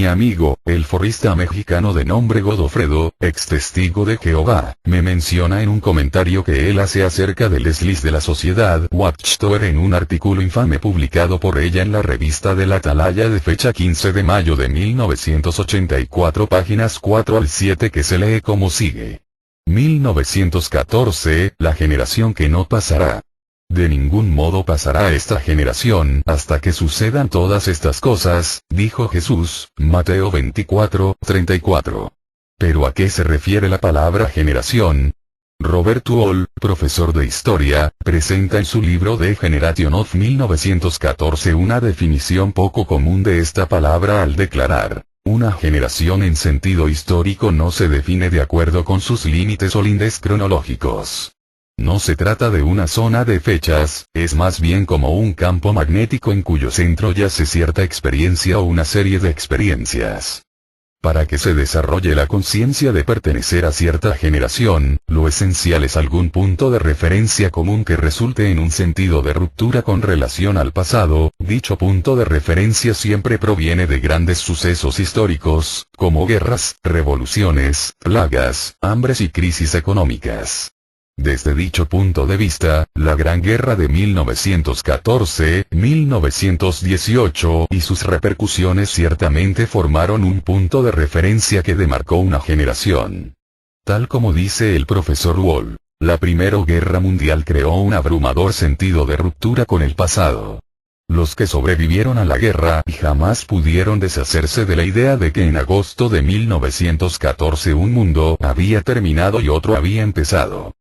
Mi amigo, el forrista mexicano de nombre Godofredo, ex testigo de Jehová, me menciona en un comentario que él hace acerca del desliz de la sociedad Watchtower en un artículo infame publicado por ella en la revista de la Atalaya de fecha 15 de mayo de 1984, páginas 4 al 7, que se lee como sigue. 1914, la generación que no pasará. De ningún modo pasará esta generación hasta que sucedan todas estas cosas, dijo Jesús, Mateo 24:34. ¿Pero a qué se refiere la palabra generación? Robert Wall, profesor de historia, presenta en su libro The Generation of 1914 una definición poco común de esta palabra al declarar: una generación en sentido histórico no se define de acuerdo con sus límites o lindes cronológicos. No se trata de una zona de fechas, es más bien como un campo magnético en cuyo centro yace cierta experiencia o una serie de experiencias. Para que se desarrolle la conciencia de pertenecer a cierta generación, lo esencial es algún punto de referencia común que resulte en un sentido de ruptura con relación al pasado. Dicho punto de referencia siempre proviene de grandes sucesos históricos, como guerras, revoluciones, plagas, hambres y crisis económicas. Desde dicho punto de vista, la Gran Guerra de 1914-1918 y sus repercusiones ciertamente formaron un punto de referencia que demarcó una generación. Tal como dice el profesor Wall, la Primera Guerra Mundial creó un abrumador sentido de ruptura con el pasado. Los que sobrevivieron a la guerra jamás pudieron deshacerse de la idea de que en agosto de 1914 un mundo había terminado y otro había empezado.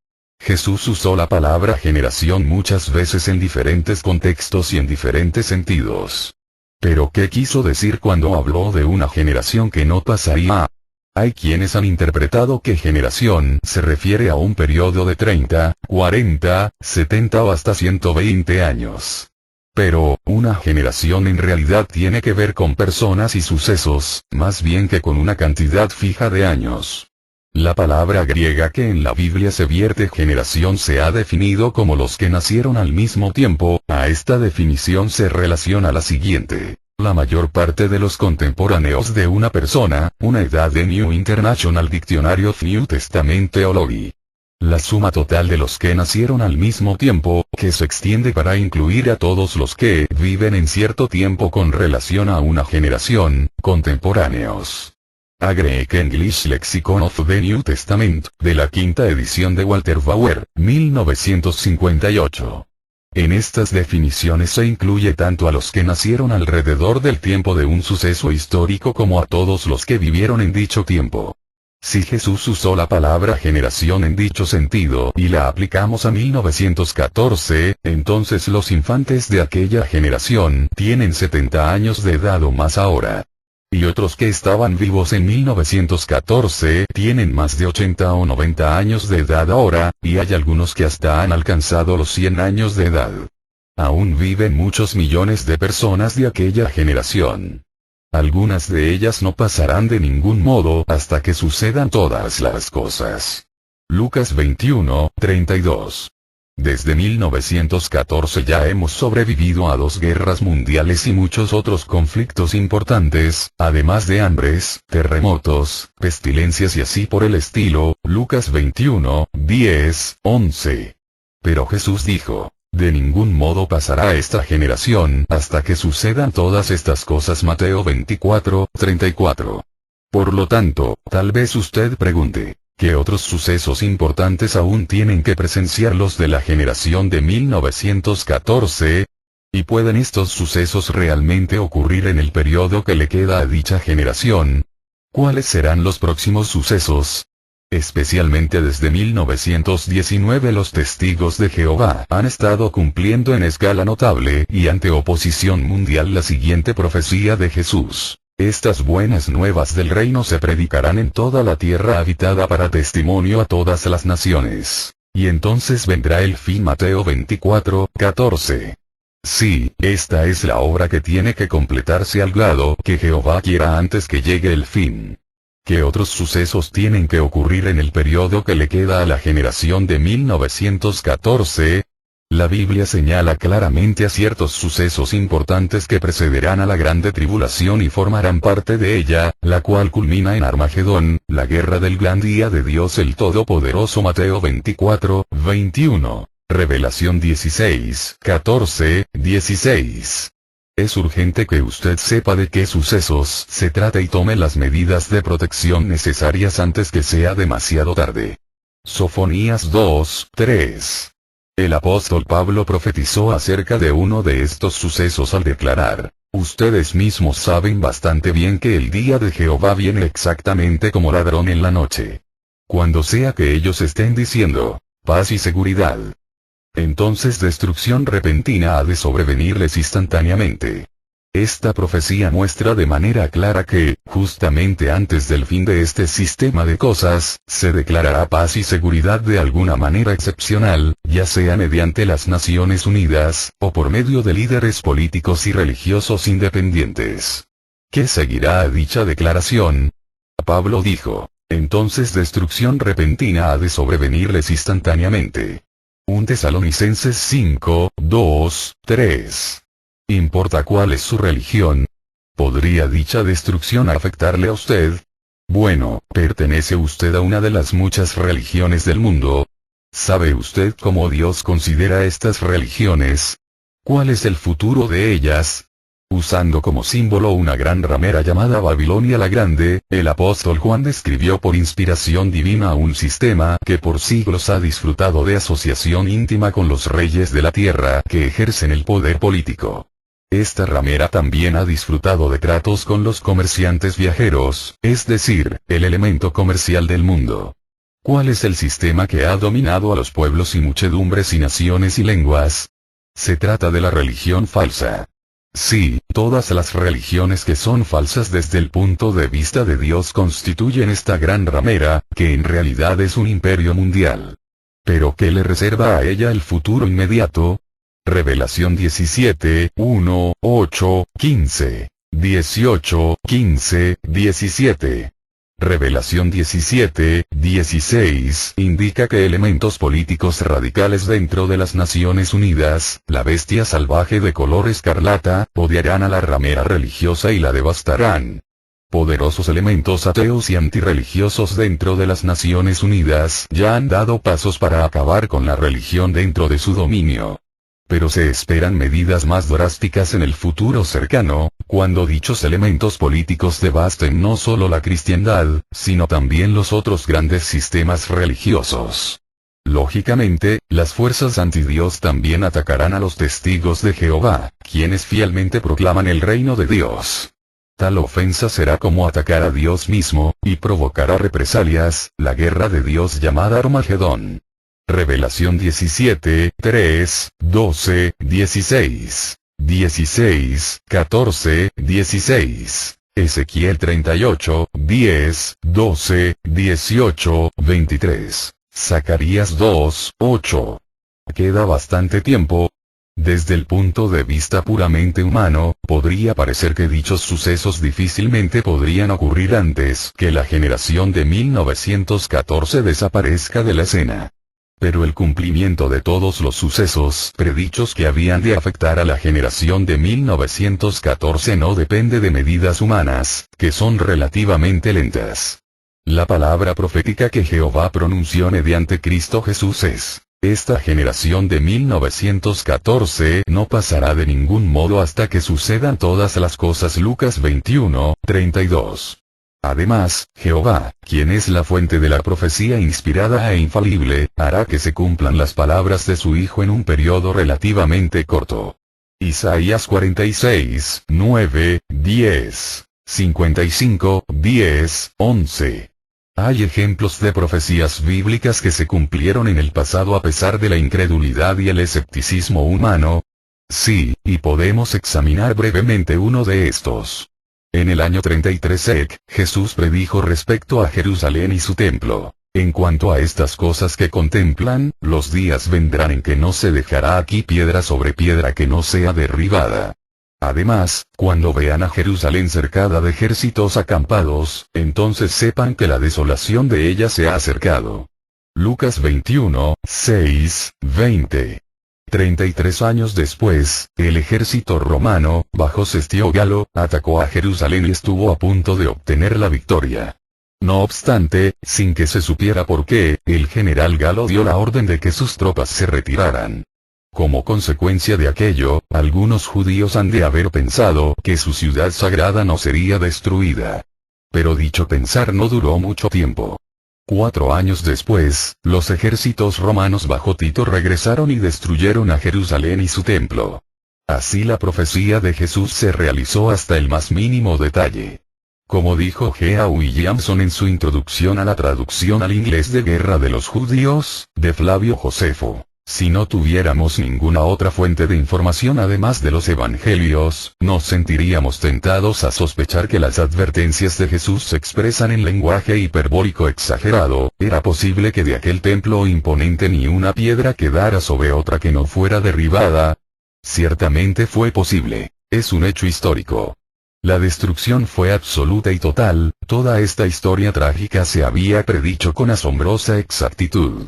Jesús usó la palabra generación muchas veces en diferentes contextos y en diferentes sentidos. ¿Pero qué quiso decir cuando habló de una generación que no pasaría? Hay quienes han interpretado que generación se refiere a un periodo de 30, 40, 70 o hasta 120 años. Pero, una generación en realidad tiene que ver con personas y sucesos, más bien que con una cantidad fija de años. La palabra griega que en la Biblia se vierte generación se ha definido como los que nacieron al mismo tiempo. A esta definición se relaciona la siguiente: la mayor parte de los contemporáneos de una persona, una edad de New International Dictionary of New Testament Theology. La suma total de los que nacieron al mismo tiempo, que se extiende para incluir a todos los que viven en cierto tiempo con relación a una generación, contemporáneos. A Greek English Lexicon of the New Testament, de la quinta edición de Walter Bauer, 1958. En estas definiciones se incluye tanto a los que nacieron alrededor del tiempo de un suceso histórico como a todos los que vivieron en dicho tiempo. Si Jesús usó la palabra generación en dicho sentido y la aplicamos a 1914, entonces los infantes de aquella generación tienen 70 años de edad o más ahora. Y otros que estaban vivos en 1914 tienen más de 80 o 90 años de edad ahora, y hay algunos que hasta han alcanzado los 100 años de edad. Aún viven muchos millones de personas de aquella generación. Algunas de ellas no pasarán de ningún modo hasta que sucedan todas las cosas. Lucas 21:32. Desde 1914 ya hemos sobrevivido a 2 guerras mundiales y muchos otros conflictos importantes, además de hambres, terremotos, pestilencias y así por el estilo. Lucas 21:10-11. Pero Jesús dijo: de ningún modo pasará esta generación hasta que sucedan todas estas cosas. Mateo 24:34. Por lo tanto, tal vez usted pregunte: ¿qué otros sucesos importantes aún tienen que presenciar los de la generación de 1914? ¿Y pueden estos sucesos realmente ocurrir en el periodo que le queda a dicha generación? ¿Cuáles serán los próximos sucesos? Especialmente desde 1919 los testigos de Jehová han estado cumpliendo en escala notable y ante oposición mundial la siguiente profecía de Jesús: estas buenas nuevas del reino se predicarán en toda la tierra habitada para testimonio a todas las naciones, y entonces vendrá el fin. Mateo 24:14. Sí, esta es la obra que tiene que completarse al grado que Jehová quiera antes que llegue el fin. ¿Qué otros sucesos tienen que ocurrir en el periodo que le queda a la generación de 1914? La Biblia señala claramente a ciertos sucesos importantes que precederán a la grande tribulación y formarán parte de ella, la cual culmina en Armagedón, la guerra del gran día de Dios el Todopoderoso. Mateo 24, 21. Revelación 16, 14, 16. Es urgente que usted sepa de qué sucesos se trata y tome las medidas de protección necesarias antes que sea demasiado tarde. Sofonías 2, 3. El apóstol Pablo profetizó acerca de uno de estos sucesos al declarar: ustedes mismos saben bastante bien que el día de Jehová viene exactamente como ladrón en la noche. Cuando sea que ellos estén diciendo, paz y seguridad, entonces destrucción repentina ha de sobrevenirles instantáneamente. Esta profecía muestra de manera clara que, justamente antes del fin de este sistema de cosas, se declarará paz y seguridad de alguna manera excepcional, ya sea mediante las Naciones Unidas, o por medio de líderes políticos y religiosos independientes. ¿Qué seguirá a dicha declaración? Pablo dijo: entonces destrucción repentina ha de sobrevenirles instantáneamente. 1 Tesalonicenses 5, 2, 3. ¿Importa cuál es su religión? ¿Podría dicha destrucción afectarle a usted? Bueno, ¿pertenece usted a una de las muchas religiones del mundo? ¿Sabe usted cómo Dios considera estas religiones? ¿Cuál es el futuro de ellas? Usando como símbolo una gran ramera llamada Babilonia la Grande, el apóstol Juan describió por inspiración divina un sistema que por siglos ha disfrutado de asociación íntima con los reyes de la tierra que ejercen el poder político. Esta ramera también ha disfrutado de tratos con los comerciantes viajeros, es decir, el elemento comercial del mundo. ¿Cuál es el sistema que ha dominado a los pueblos y muchedumbres y naciones y lenguas? Se trata de la religión falsa. Sí, todas las religiones que son falsas desde el punto de vista de Dios constituyen esta gran ramera, que en realidad es un imperio mundial. ¿Pero qué le reserva a ella el futuro inmediato? Revelación 17, 1, 8, 15, 18, 15, 17. Revelación 17, 16 indica que elementos políticos radicales dentro de las Naciones Unidas, la bestia salvaje de color escarlata, odiarán a la ramera religiosa y la devastarán. Poderosos elementos ateos y antirreligiosos dentro de las Naciones Unidas ya han dado pasos para acabar con la religión dentro de su dominio. Pero se esperan medidas más drásticas en el futuro cercano, cuando dichos elementos políticos devasten no solo la cristiandad, sino también los otros grandes sistemas religiosos. Lógicamente, las fuerzas antidios también atacarán a los testigos de Jehová, quienes fielmente proclaman el reino de Dios. Tal ofensa será como atacar a Dios mismo, y provocará represalias, la guerra de Dios llamada Armagedón. Revelación 17, 3, 12, 16, 16, 14, 16. Ezequiel 38, 10, 12, 18, 23. Zacarías 2, 8. Queda bastante tiempo. Desde el punto de vista puramente humano, podría parecer que dichos sucesos difícilmente podrían ocurrir antes que la generación de 1914 desaparezca de la escena. Pero el cumplimiento de todos los sucesos predichos que habían de afectar a la generación de 1914 no depende de medidas humanas, que son relativamente lentas. La palabra profética que Jehová pronunció mediante Cristo Jesús es: esta generación de 1914 no pasará de ningún modo hasta que sucedan todas las cosas. Lucas 21, 32. Además, Jehová, quien es la fuente de la profecía inspirada e infalible, hará que se cumplan las palabras de su Hijo en un periodo relativamente corto. Isaías 46, 9, 10, 55, 10, 11. Hay ejemplos de profecías bíblicas que se cumplieron en el pasado a pesar de la incredulidad y el escepticismo humano. Sí, y podemos examinar brevemente uno de estos. En el año 33 EC, Jesús predijo respecto a Jerusalén y su templo: en cuanto a estas cosas que contemplan, los días vendrán en que no se dejará aquí piedra sobre piedra que no sea derribada. Además, cuando vean a Jerusalén cercada de ejércitos acampados, entonces sepan que la desolación de ella se ha acercado. Lucas 21, 6, 20. 33 años después, el ejército romano, bajo Sestio Galo, atacó a Jerusalén y estuvo a punto de obtener la victoria. No obstante, sin que se supiera por qué, el general Galo dio la orden de que sus tropas se retiraran. Como consecuencia de aquello, algunos judíos han de haber pensado que su ciudad sagrada no sería destruida. Pero dicho pensar no duró mucho tiempo. 4 años después, los ejércitos romanos bajo Tito regresaron y destruyeron a Jerusalén y su templo. Así la profecía de Jesús se realizó hasta el más mínimo detalle. Como dijo G. A. Williamson en su introducción a la traducción al inglés de Guerra de los Judíos, de Flavio Josefo, si no tuviéramos ninguna otra fuente de información además de los evangelios, nos sentiríamos tentados a sospechar que las advertencias de Jesús se expresan en lenguaje hiperbólico exagerado. Era posible que de aquel templo imponente ni una piedra quedara sobre otra que no fuera derribada. Ciertamente fue posible. Es un hecho histórico. La destrucción fue absoluta y total. Toda esta historia trágica se había predicho con asombrosa exactitud.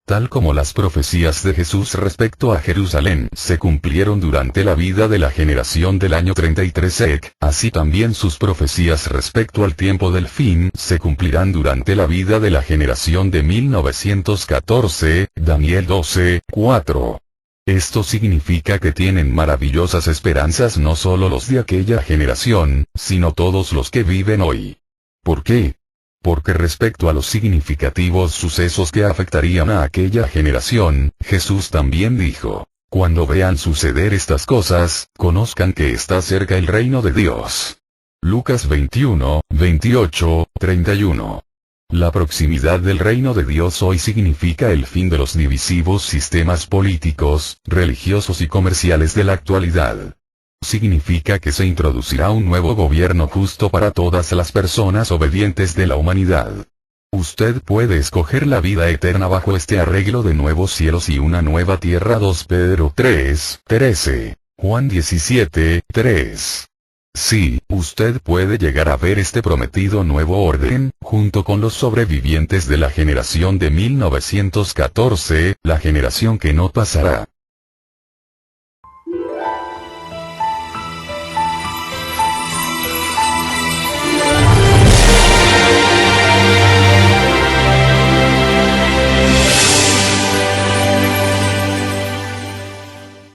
Tal como las profecías de Jesús respecto a Jerusalén se cumplieron durante la vida de la generación del año 33 EC, así también sus profecías respecto al tiempo del fin se cumplirán durante la vida de la generación de 1914, Daniel 12:4. Esto significa que tienen maravillosas esperanzas no solo los de aquella generación, sino todos los que viven hoy. ¿Por qué? Porque respecto a los significativos sucesos que afectarían a aquella generación, Jesús también dijo: cuando vean suceder estas cosas, conozcan que está cerca el reino de Dios. Lucas 21, 28, 31. La proximidad del reino de Dios hoy significa el fin de los divisivos sistemas políticos, religiosos y comerciales de la actualidad. Significa que se introducirá un nuevo gobierno justo para todas las personas obedientes de la humanidad. Usted puede escoger la vida eterna bajo este arreglo de nuevos cielos y una nueva tierra. 2 Pedro 3:13, Juan 17:3. Sí, usted puede llegar a ver este prometido nuevo orden, junto con los sobrevivientes de la generación de 1914, la generación que no pasará.